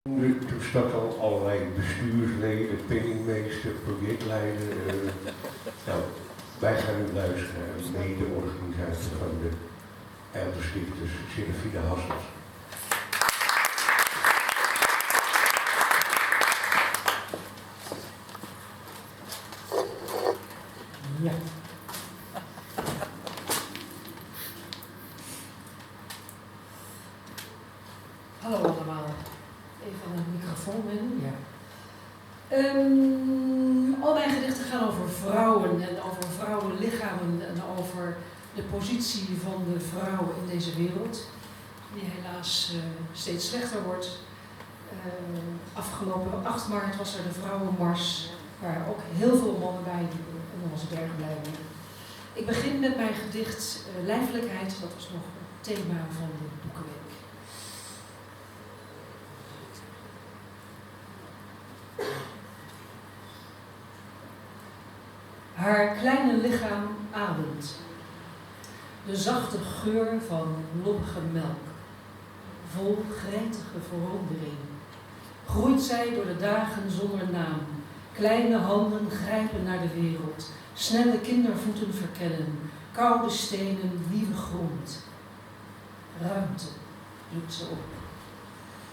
Toen stak al allerlei bestuursleden, penningmeester, projectleider. Nou, wij gaan nu luisteren naar de mede-organisatie van de Eidelstichters, Serafine Hassels. Ja. Hallo allemaal. Even een microfoon in. Ja. Al mijn gedichten gaan over vrouwen en over vrouwenlichamen en over de positie van de vrouw in deze wereld, die helaas steeds slechter wordt. Afgelopen 8 maart was er de Vrouwenmars, waar ook heel veel mannen bij liepen en daar was ik erg blij mee. Ik begin met mijn gedicht Lijfelijkheid, dat was nog het thema van de Boekenweek. Haar kleine lichaam ademt. De zachte geur van loppige melk. Vol gretige verwondering. Groeit zij door de dagen zonder naam. Kleine handen grijpen naar de wereld. Snelle kindervoeten verkennen. Koude stenen, nieuwe grond. Ruimte, zoekt ze op.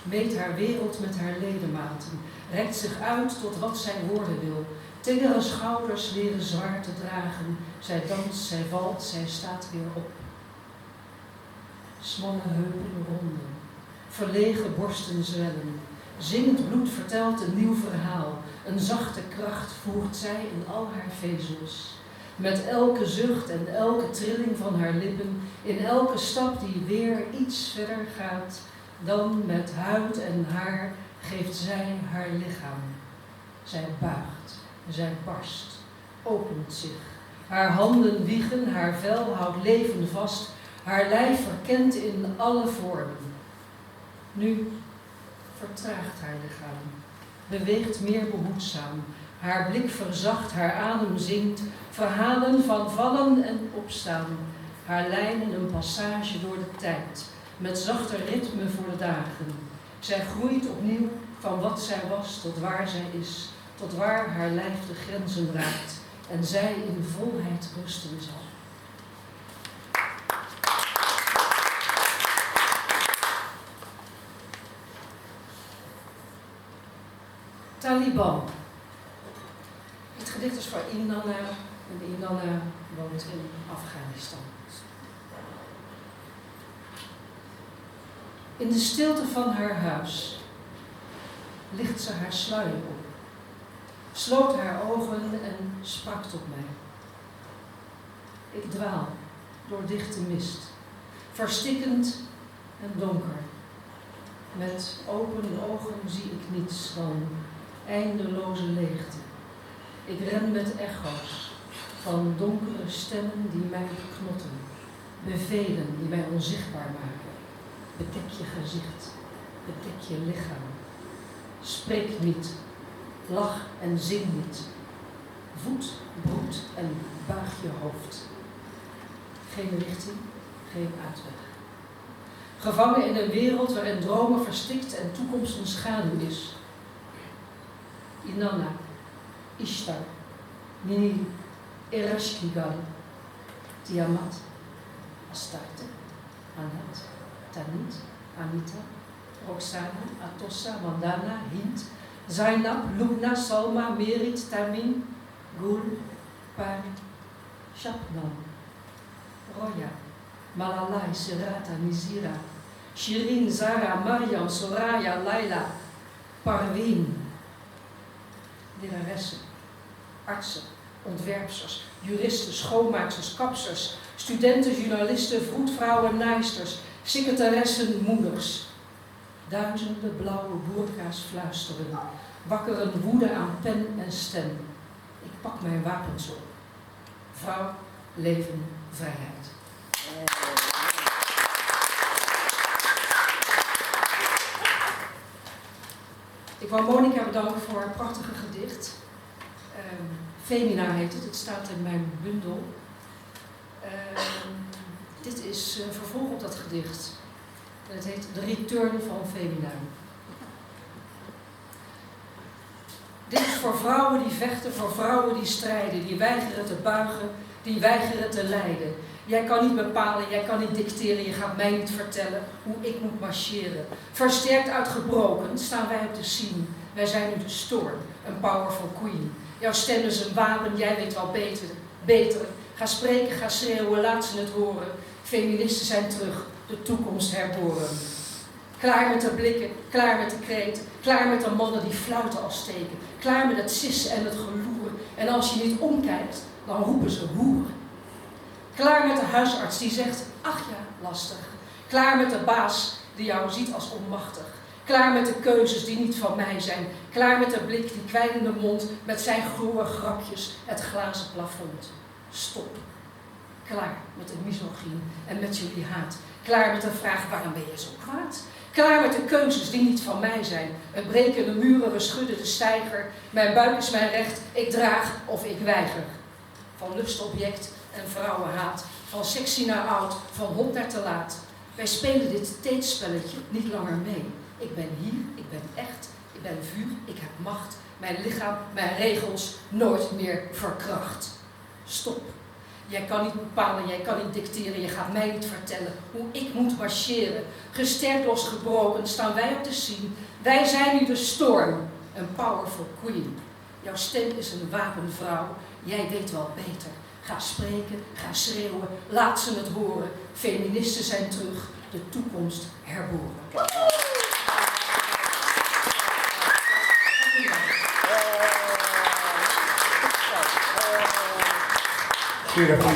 Meet haar wereld met haar ledematen. Rekt zich uit tot wat zij worden wil. Tengere schouders leren zwaar te dragen. Zij danst, zij valt, zij staat weer op. Smalle heupen ronden. Verlegen borsten zwellen. Zingend bloed vertelt een nieuw verhaal. Een zachte kracht voert zij in al haar vezels. Met elke zucht en elke trilling van haar lippen, in elke stap die weer iets verder gaat, dan met huid en haar geeft zij haar lichaam. Zij buigt, zij barst, opent zich. Haar handen wiegen, haar vel houdt leven vast, haar lijf verkent in alle vormen. Nu vertraagt haar lichaam, beweegt meer behoedzaam. Haar blik verzacht, haar adem zinkt, verhalen van vallen en opstaan. Haar lijnen een passage door de tijd, met zachter ritme voor de dagen. Zij groeit opnieuw van wat zij was tot waar zij is, tot waar haar lijf de grenzen raakt en zij in volheid rusten zal. Taliban. Het gedicht is van Inanna en Inanna woont in Afghanistan. In de stilte van haar huis licht ze haar sluier op, sloot haar ogen en sprak tot mij. Ik dwaal door dichte mist, verstikkend en donker. Met open ogen zie ik niets dan eindeloze leegte. Ik ren met echo's van donkere stemmen die mij beknotten, bevelen die mij onzichtbaar maken. Bedek je gezicht, bedek je lichaam. Spreek niet, lach en zing niet. Voed, broed en buig je hoofd. Geen richting, geen uitweg. Gevangen in een wereld waarin dromen verstikt en toekomst een schaduw is. Inanna, Ishtar, Nini, Ereshkigal, Tiamat, Astarte, Anat, Tanit, Anita, Roxana, Atossa, Vandana, Hind, Zainab, Lubna, Salma, Merit, Tamin, Gul, Pari, Shabnam, Roya, Malalai, Serata, Nizira, Shirin, Zara, Mariam, Soraya, Laila, Parveen, leraressen, artsen, ontwerpsters, juristen, schoonmaaksters, kapsters, studenten, journalisten, vroedvrouwen, naaisters, secretaressen, moeders. Duizenden blauwe boerka's fluisteren, wakkeren woede aan pen en stem. Ik pak mijn wapens op. Vrouw, leven, vrijheid. Ik wou Monica bedanken voor haar prachtige gedicht. Femina heet het, het staat in mijn bundel. Dit is een vervolg op dat gedicht. En het heet De Return van Femina. Dit is voor vrouwen die vechten, voor vrouwen die strijden, die weigeren te buigen, die weigeren te lijden. Jij kan niet bepalen, jij kan niet dicteren, je gaat mij niet vertellen hoe ik moet marcheren. Versterkt uit gebroken staan wij op de scene. Wij zijn nu de storm, een powerful queen. Jouw stem is een wapen, jij weet wel beter. Ga spreken, ga schreeuwen, laat ze het horen. Feministen zijn terug, de toekomst herboren. Klaar met de blikken, klaar met de kreten, klaar met de mannen die fluiten als steken. Klaar met het sissen en het geloer. En als je niet omkijkt, dan roepen ze hoer. Klaar met de huisarts die zegt, ach ja, lastig. Klaar met de baas die jou ziet als onmachtig. Klaar met de keuzes die niet van mij zijn. Klaar met de blik, die kwijnende mond, met zijn groewe grapjes, het glazen plafond. Stop. Klaar met de misogynie en met jullie haat. Klaar met de vraag, waarom ben je zo kwaad? Klaar met de keuzes die niet van mij zijn. We breken de muren, we schudden de steiger. Mijn buik is mijn recht, ik draag of ik weiger. Van lustobject en vrouwenhaat. Van sexy naar oud, van hond naar te laat. Wij spelen dit tijdsspelletje niet langer mee. Ik ben hier, ik ben echt, ik ben vuur, ik heb macht. Mijn lichaam, mijn regels, nooit meer verkracht. Stop. Jij kan niet bepalen, jij kan niet dicteren, je gaat mij niet vertellen hoe ik moet marcheren. Gesterkt losgebroken staan wij op de scene. Wij zijn nu de storm, een powerful queen. Jouw stem is een wapenvrouw, jij weet wel beter. Ga spreken, ga schreeuwen, laat ze het horen. Feministen zijn terug, de toekomst herboren. Zeer goed.